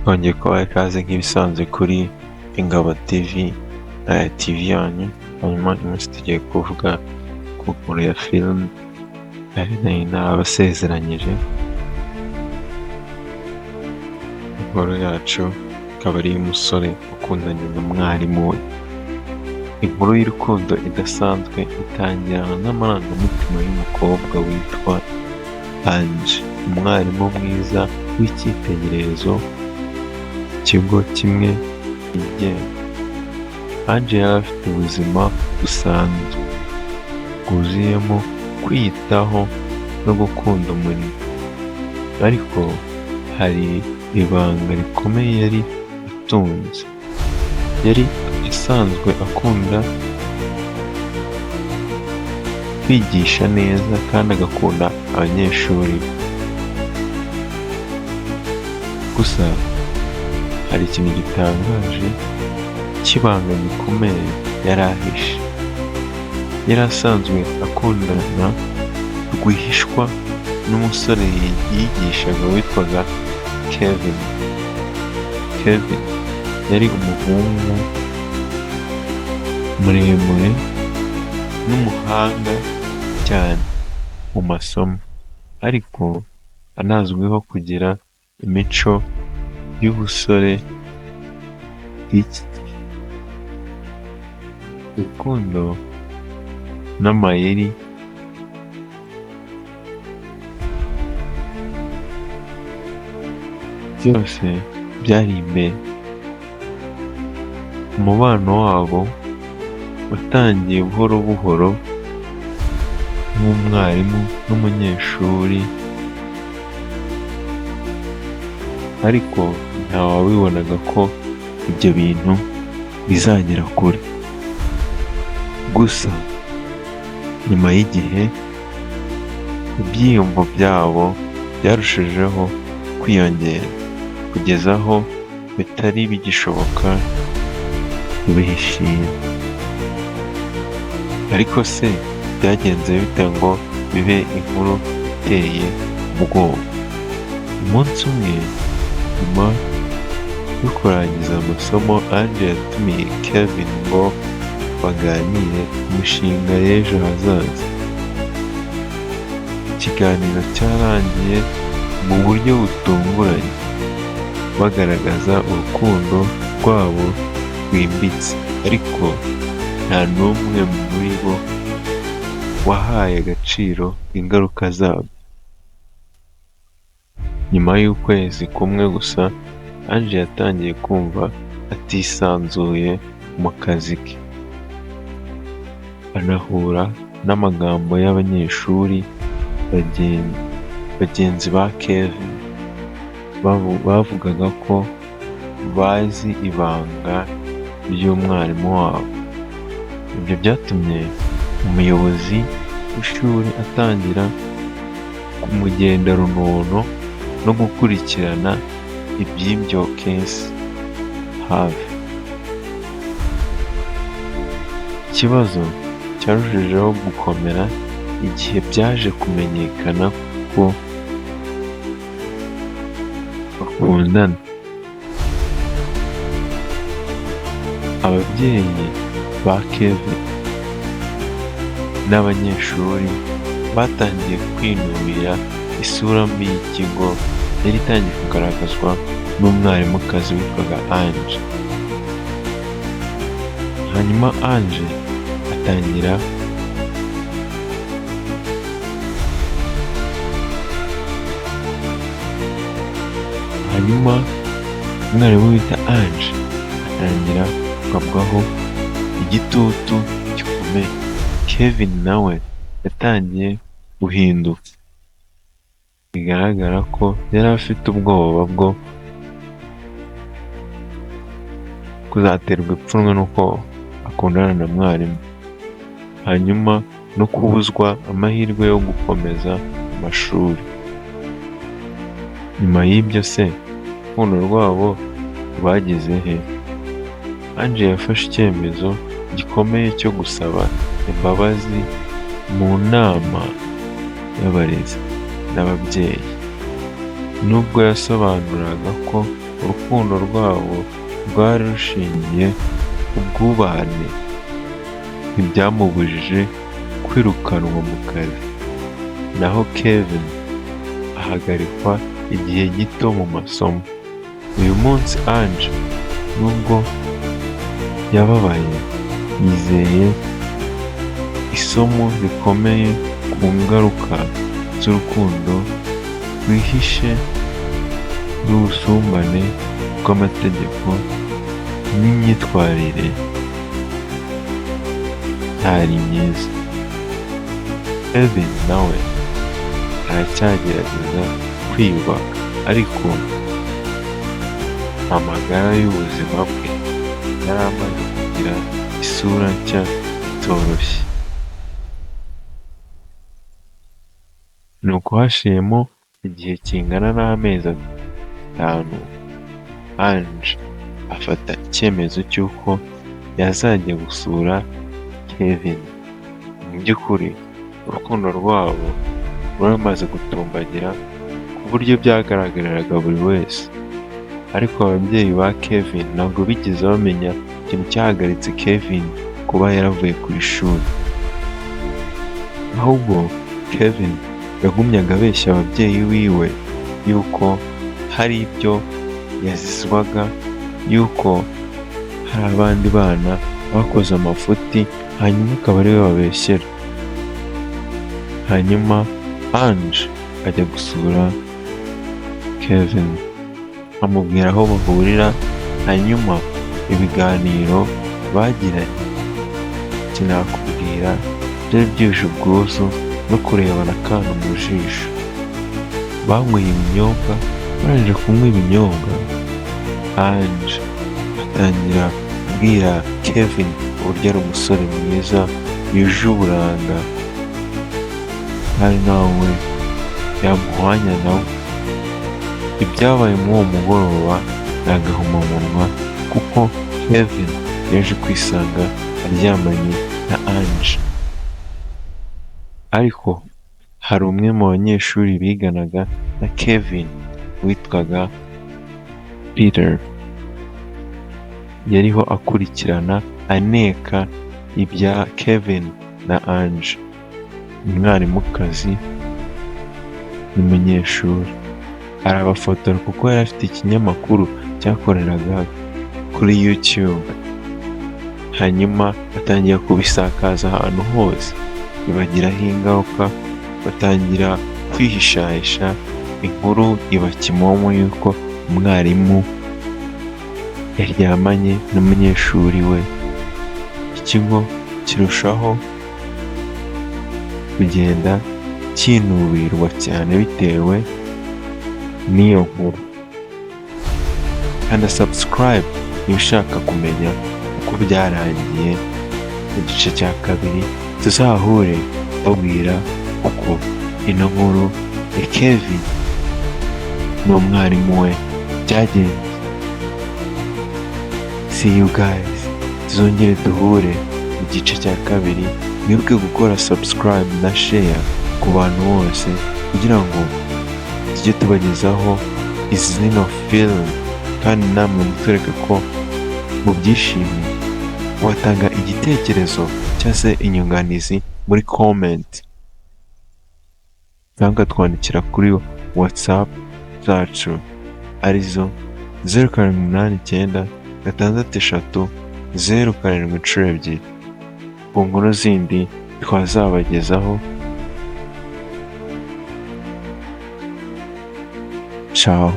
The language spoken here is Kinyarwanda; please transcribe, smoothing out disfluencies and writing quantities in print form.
Twongeye kubaha ikaze nk'ibisanzwe kuri Ingabo TV, TV yanyu. Hanyuma uyu munsi tugiye kuvuga ku nkuru ya filime nari nabasezeranyije. Inkuru yacu ikaba ari iy'umusore ukundanye na mwarimu we. Inkuru y'urukundo idasanzwe itangirana n'amarangamutima y'umukobwa witwa Ange, umwarimu mwiza w'icyitegererezo ikigo kimwe yigenga. Ange yari afite ubuzima busanzwe bwuzuyemo kwiyitaho no gukunda umurimo, ariko hari ibanga rikomeye yari atunze. Yari asanzwe akunda kwigisha neza kandi agakunda abanyeshuri, gusa hari ikintu gitangaje cy'ibanga gikomeye yari ahishe. Yari asanzwe akundana rwihishwa n'umusore yigishaga witwaga Kevin. Kevin yari umuhungu muremure n'umuhanga cyane mu masomo, ariko anazwiho kugira imico y'ubusore bw'iki urukundo n'amayeri. Byose byari imbere. Umubano wabo watangiye buhoro buhoro nk'umwarimu n'umunyeshuri, ariko ntawabibonaga ko ibyo bintu bizagera kure. Gusa nyuma y'igihe ibyiyumvo byabo byarushijeho kwiyongera kugeza aho bitari bigishoboka kubihishira. Ariko se byagenze bite ngo bibe inkuru iteye ubwoba? Umunsi umwe nyuma yo kurangiza amasomo, Ange yatumiye Kevin ngo baganire ku mishinga y'ejo hazaza. Ikiganiro cyarangiye mu buryo butunguranye, bagaragaza urukundo rwabo rwimbitse, ariko nta n'umwe muri bo wahaye agaciro ingaruka zabyo. Nyuma y'ukwezi kumwe gusa, Ange yatangiye kumva atisanzuye mu kazi ke. Anahura n'amagambo y'abanyeshuri bagenzi ba Kevin bavugaga ko bazi ibanga ry'umwarimu wabo. Ibyo byatumye umuyobozi w'ishuri atangira kumugenda runono no gukurikirana iby'ibyo kesi hafi. Ikibazo cyarushijeho gukomera igihe byaje kumenyekana ko bakundana. Ababyeyi ba Kevin n'abanyeshuri batangiye kwinubira isura mbi y'ikigo yari itangiye kugaragazwa n'umwarimukazi witwaga Ange. Hanyuma Ange atangira umwarimu wita Ange atangira kugabwaho igitutu gikomeye. Kevin nawe yatangiye guhinduka, bigaragara ko yari afite ubwoba bwo kuzaterwa ipfunwe n'uko akundana na mwarimu, hanyuma no kubuzwa amahirwe yo gukomeza amashuri. Nyuma y'ibyo se urukundo rwabo rwageze he? Ange yafashe icyemezo gikomeye cyo gusaba imbabazi mu nama y'abarezi n'ababyeyi. Nubwo yasobanuraga ko urukundo rwabo rwari rushingiye ku bwubahane, ntibyamubujije kwirukanwa mu kazi, naho Kevin ahagarikwa igihe gito mu masomo. Uyu munsi Ange nubwo yababaye, yizeye isomo rikomeye ku ngaruka z'urukundo rwihishe n'ubusumbane bw'amategeko n'imyitwarire itari myiza. Kevin nawe aracyagerageza kwiyubaka, ariko amagara y'ubuzima bwe yari amaze kugira isura nshya itoroshye. Nuko hashiyemo igihe kingana n'amezi 5, Ange afata icyemezo cy'uko yazajya gusura Kevin. Mu by'ukuri urukundo rwabo rwari rumaze gutumbagira ku buryo byagaragariraga buri wese, ariko ababyeyi ba Kevin ntabwo bigeze bamenya ikintu cyahagaritse Kevin kuba yaravuye ku ishuri. Ahubwo Kevin yagumyaga abeshya ababyeyi biwe yuko hari ibyo yazizwaga, yuko hari abandi bana bakoze amafuti, hanyuma akaba ariwe babeshyera. Hanyuma Ange ajya gusura Kevin, amubwira aho bahurira, hanyuma ibiganiro bagiranye sinakubwira byari byuje ubwuzu no kurebana akana mu jisho. Banyweye ibinyobwa, barangije kunywa ibinyobwa, Ange atangira kubwira Kevin uburyo ari umusore mwiza yuje uburanga, kandi nawe yamuhwanya nawe. Ibyabaye muri uwo mugoroba ni agahomamunwa, kuko Kevin yaje kwisanga aryamanye na Ange. Ariko hari umwe mu banyeshuri biganaga na Kevin witwaga Peter, yariho akurikirana aneka ibya Kevin na Ange. Umwarimukazi n'umunyeshuri arabafotora kuko yari afite ikinyamakuru cyakoreraga kuri YouTube, hanyuma batangira kubisakaza ahantu hose, bibagiraho ingaruka, batangira kwihishahisha. Inkuru iba kimomo yuko umwarimu yaryamanye n'umunyeshuri we. Ikigo kirushaho kugenda kinubirwa cyane bitewe n'iyo nkuru. Kanda subscribe niba ushaka kumenya uko byarangiye mu gice cya kabiri. Tuzahure babwira uko ino nkuru ya Kevin n'umwarimu we byagenze. See you guys, tuzongere duhure mu gice cya kabiri. Mwibuke gukora subscribe na share ku bantu bose, kugira ngo tujye tubagezaho izino film, kandi namwe mutwereke ko mubyishimiye. Watanga igitekerezo cyangwa se inyunganizi muri comment, cyangwa twandikira kuri WhatsApp zacu arizo 0789630702. ku nkuru zindi twazabagezaho. Ciao.